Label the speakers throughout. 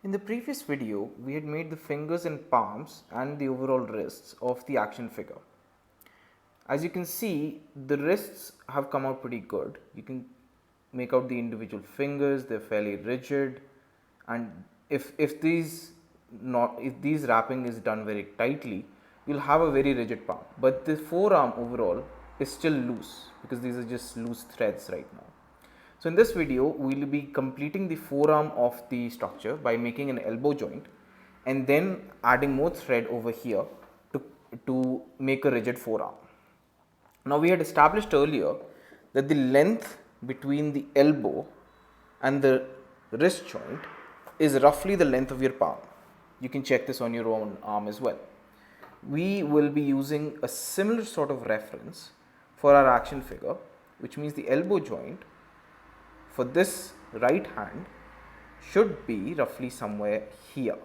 Speaker 1: In the previous video, we had made the fingers and palms and the overall wrists of the action figure. As you can see, the wrists have come out pretty good. You can make out the individual fingers, they're fairly rigid, and if these wrapping is done very tightly, you'll have a very rigid palm. But the forearm overall is still loose because these are just loose threads right now. So in this video, we will be completing the forearm of the structure by making an elbow joint and then adding more thread over here to make a rigid forearm. Now we had established earlier that the length between the elbow and the wrist joint is roughly the length of your palm. You can check this on your own arm as well. We will be using a similar sort of reference for our action figure, which means the elbow joint for this right hand should be roughly somewhere here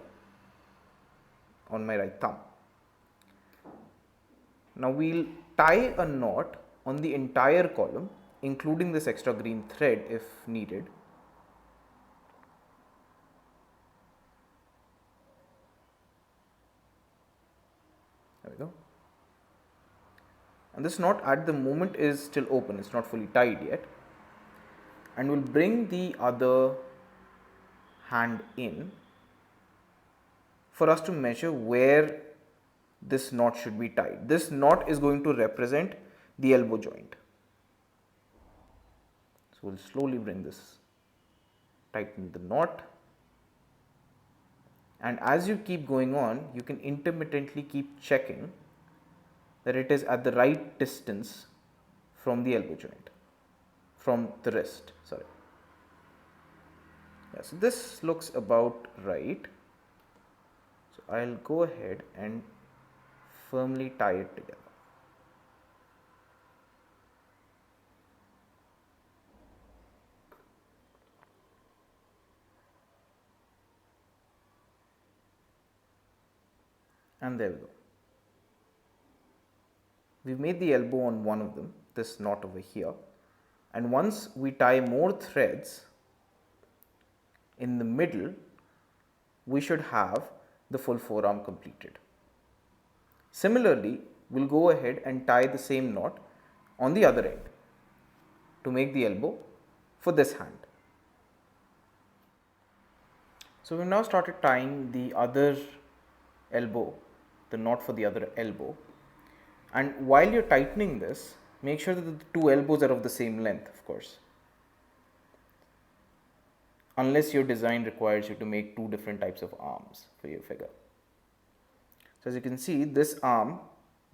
Speaker 1: on my right thumb. Now we'll tie a knot on the entire column, including this extra green thread if needed. There we go. And this knot at the moment is still open, it's not fully tied yet. And we'll bring the other hand in for us to measure where this knot should be tied. This knot is going to represent the elbow joint. So we'll slowly bring this, tighten the knot, and as you keep going on, you can intermittently keep checking that it is at the right distance from the elbow joint, from the wrist, sorry. Yeah, so this looks about right. So I'll go ahead and firmly tie it together. And there we go. We've made the elbow on one of them, this knot over here. And once we tie more threads in the middle, we should have the full forearm completed. Similarly, we'll go ahead and tie the same knot on the other end to make the elbow for this hand. So we've now started tying the other elbow, the knot for the other elbow. And while you're tightening this, make sure that the two elbows are of the same length, of course. Unless your design requires you to make two different types of arms for your figure. So as you can see, this arm,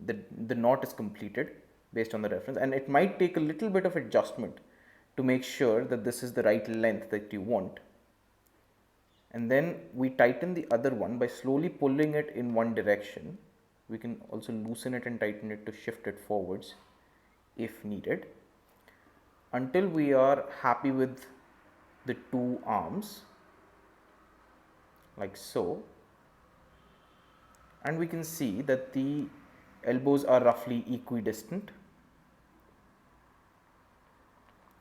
Speaker 1: the knot is completed based on the reference, and it might take a little bit of adjustment to make sure that this is the right length that you want. And then we tighten the other one by slowly pulling it in one direction. We can also loosen it and tighten it to shift it forwards if needed, until we are happy with the two arms, like so. And we can see that the elbows are roughly equidistant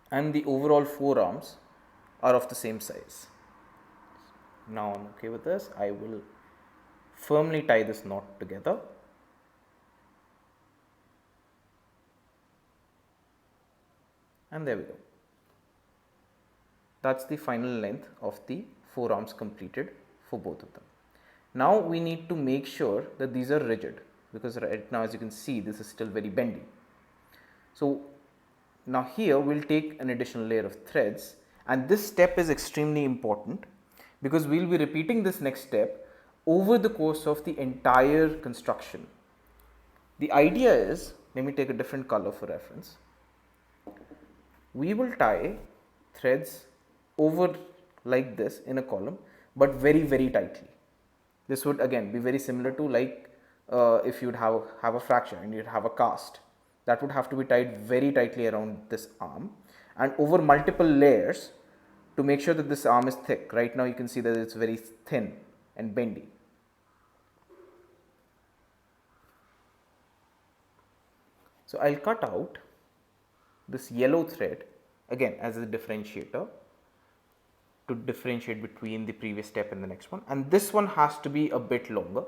Speaker 1: and the overall forearms are of the same size. Now I'm okay with this. I will firmly tie this knot together. And there we go. That's the final length of the forearms completed for both of them. Now we need to make sure that these are rigid, because right now, as you can see, this is still very bendy. So now here we'll take an additional layer of threads, and this step is extremely important because we'll be repeating this next step over the course of the entire construction. The idea is, let me take a different color for reference. We will tie threads over like this in a column, but very, very tightly. This would again be very similar to like if you'd have a fracture and you'd have a cast. That would have to be tied very tightly around this arm and over multiple layers to make sure that this arm is thick. Right now you can see that it's very thin and bendy. So I'll cut out this yellow thread again as a differentiator to differentiate between the previous step and the next one, and this one has to be a bit longer.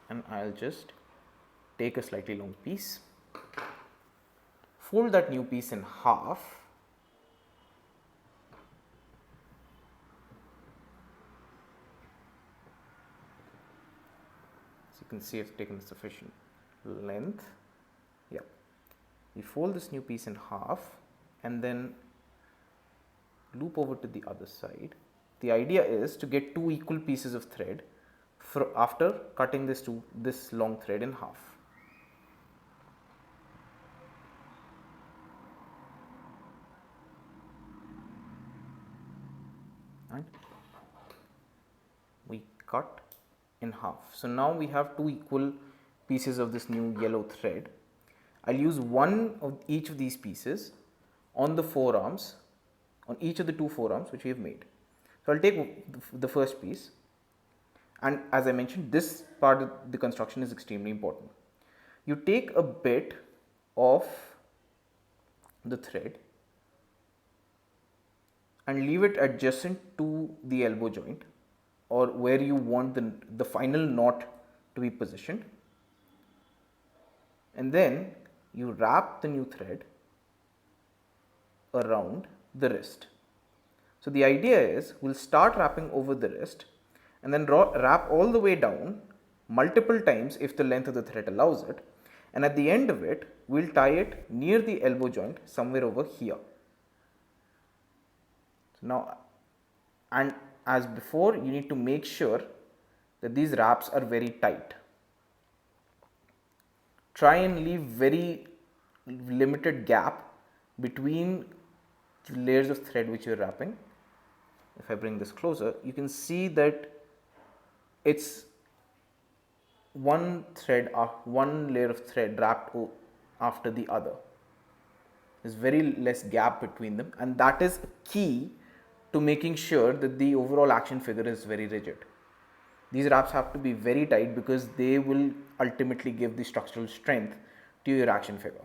Speaker 1: And I'll just take a slightly long piece, fold that new piece in half, so you can see I've taken sufficient length. Yeah, we fold this new piece in half and then loop over to the other side. The idea is to get two equal pieces of thread after cutting this long thread in half. Right? We cut in half. So now we have two equal pieces of this new yellow thread. I'll use one of each of these pieces on the forearms, on each of the two forearms which we have made. So I'll take the first piece, and as I mentioned, this part of the construction is extremely important. You take a bit of the thread and leave it adjacent to the elbow joint, or where you want the final knot to be positioned, and then you wrap the new thread around the wrist. So the idea is we'll start wrapping over the wrist and then wrap all the way down multiple times if the length of the thread allows it, and at the end of it we'll tie it near the elbow joint somewhere over here. So now, and as before, you need to make sure that these wraps are very tight. Try and leave very limited gap between the layers of thread which you are wrapping. If I bring this closer, you can see that it's one layer of thread wrapped after the other. There's very less gap between them, and that is key to making sure that the overall action figure is very rigid. These wraps have to be very tight because they will ultimately give the structural strength to your action figure.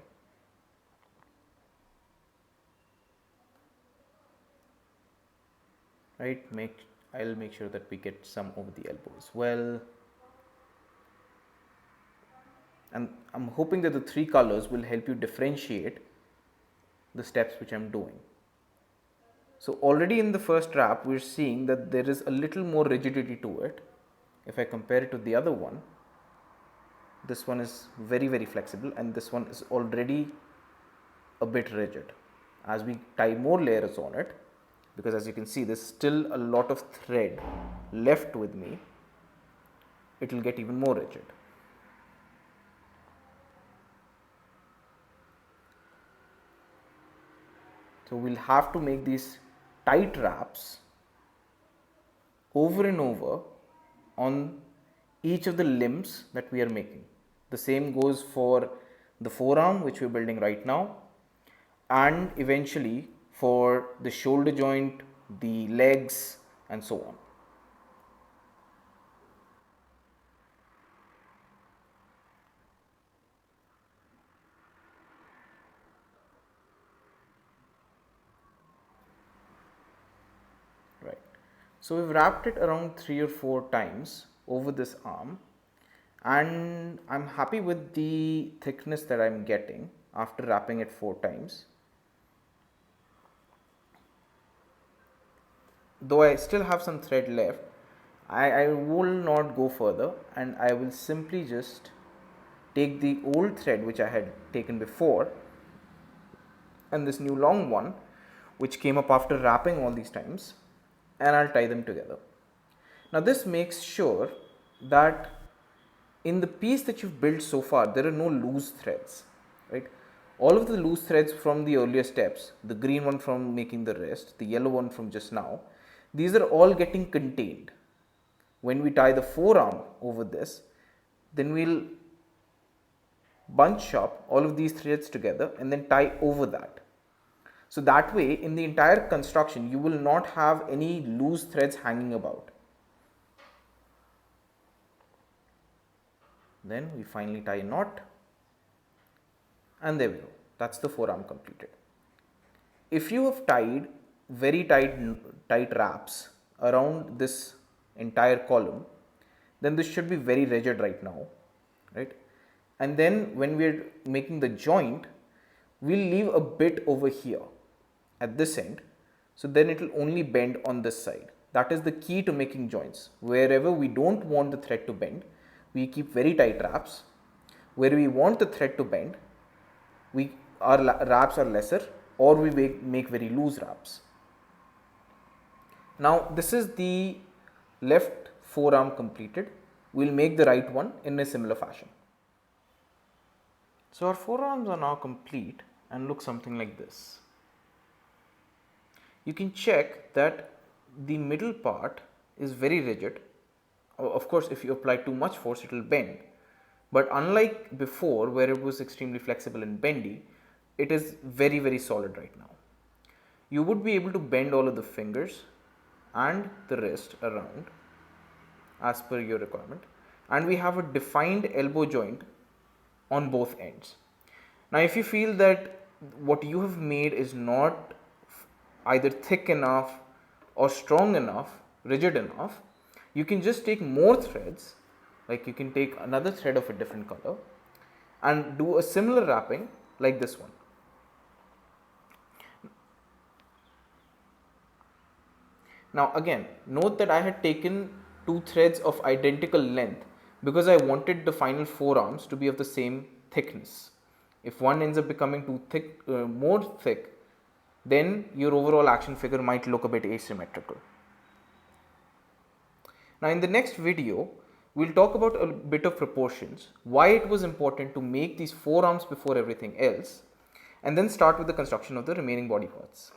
Speaker 1: Right, I'll make sure that we get some over the elbow as well. And I'm hoping that the three colors will help you differentiate the steps which I'm doing. So already in the first wrap, we're seeing that there is a little more rigidity to it. If I compare it to the other one, this one is very, very flexible, and this one is already a bit rigid. As we tie more layers on it, because as you can see, there's still a lot of thread left with me, it will get even more rigid. So we'll have to make these tight wraps over and over on each of the limbs that we are making. The same goes for the forearm, which we're building right now, and eventually for the shoulder joint, the legs, and so on. Right. So we've wrapped it around 3 or 4 times over this arm, and I'm happy with the thickness that I'm getting after wrapping it 4 times. Though I still have some thread left, I will not go further, and I will simply just take the old thread which I had taken before and this new long one which came up after wrapping all these times, and I'll tie them together. Now this makes sure that in the piece that you've built so far, there are no loose threads, right? All of the loose threads from the earlier steps, the green one from making the wrist, the yellow one from just now, these are all getting contained. When we tie the forearm over this, then we'll bunch up all of these threads together and then tie over that. So that way, in the entire construction, you will not have any loose threads hanging about. Then we finally tie a knot, and there we go. That's the forearm completed. If you have tied very tight wraps around this entire column, then this should be very rigid right now, right? And then when we are making the joint, we'll leave a bit over here at this end, so then it will only bend on this side. That is the key to making joints. Wherever we don't want the thread to bend, we keep very tight wraps. Where we want the thread to bend, our wraps are lesser, or we make very loose wraps. Now this is the left forearm completed. We'll make the right one in a similar fashion. So our forearms are now complete and look something like this. You can check that the middle part is very rigid. Of course, if you apply too much force, it will bend. But unlike before, where it was extremely flexible and bendy, it is very, very solid right now. You would be able to bend all of the fingers and the wrist around as per your requirement. And we have a defined elbow joint on both ends. Now, if you feel that what you have made is not either thick enough or strong enough, rigid enough, you can just take more threads, like you can take another thread of a different color and do a similar wrapping like this one. Now again, note that I had taken two threads of identical length because I wanted the final forearms to be of the same thickness. If one ends up becoming too thick, more thick, then your overall action figure might look a bit asymmetrical. Now in the next video, we'll talk about a bit of proportions, why it was important to make these forearms before everything else, and then start with the construction of the remaining body parts.